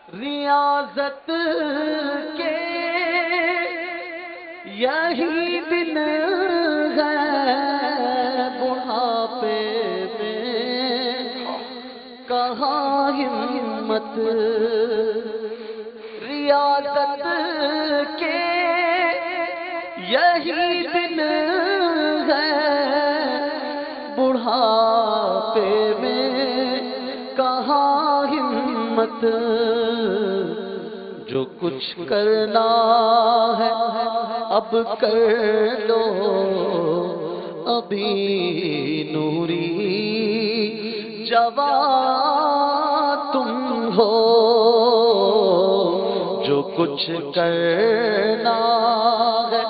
ریاضت کے یہی دن ہے بڑھاپے میں کہاں ہمت، ریاضت کے یہی دن ہے بڑھاپے میں کہاں ہمت، جو کچھ کرنا ہے اب کر لو ابھی نوری جوان تم ہو، جو کچھ کرنا ہے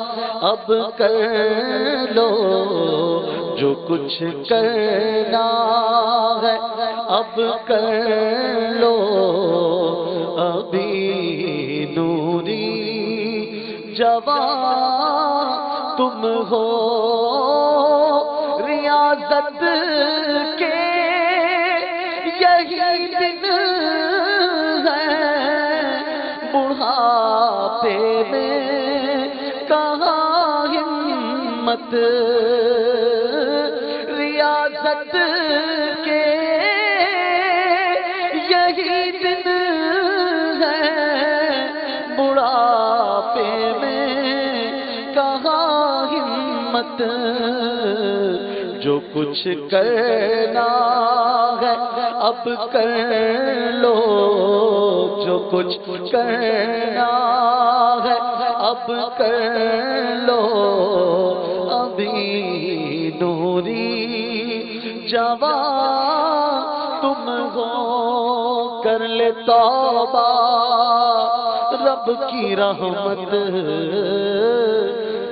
اب کر لو، جو کچھ کرنا ہے اب کر لو ابھی نوری جوان تم ہو، ریاضت کے یہی دن ہے بڑھاپے میں کہاں ہمت، ریاضت کے یہی دن ہے بڑھاپے میں کہاں ہمت، جو کچھ کرنا ہے اب کر لو، جو کچھ کرنا ہے اب کر لو ابھی نوری جوان تم ہو، کر لے توبہ رب کی رحمت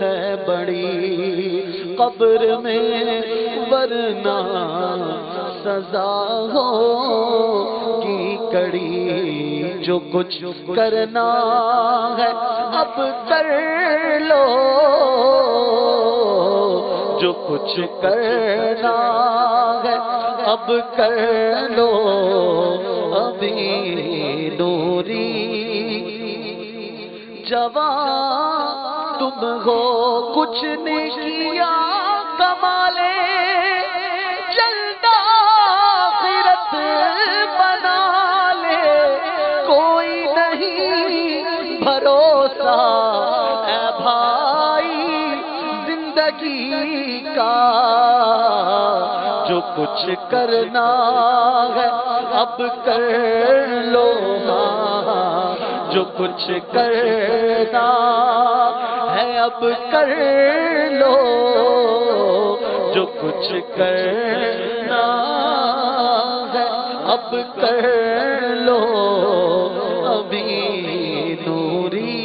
ہے بڑی قبر میں ورنہ سزا ہو کی کڑی، جو کچھ کرنا ہے اب کر لو، جو کچھ کرنا ہے اب کر لو ابھی نوری جوان تم ہو، کچھ نہیں کیا کما لے جلد آخرت بنا لے، کوئی نہیں بھروسہ اے بھائی زندگی کا، جو کچھ کرنا ہے اب کر لو، جو کچھ کرنا ہے اب کر لو، جو کچھ کرنا ہے اب کر لو ابھی نوری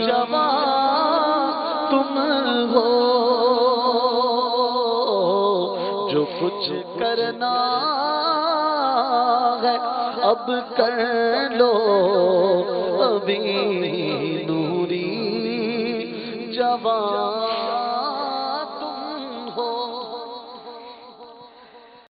جوان تم ہو، جو کچھ کرنا ہے اب کر لو ابھی نوری جوان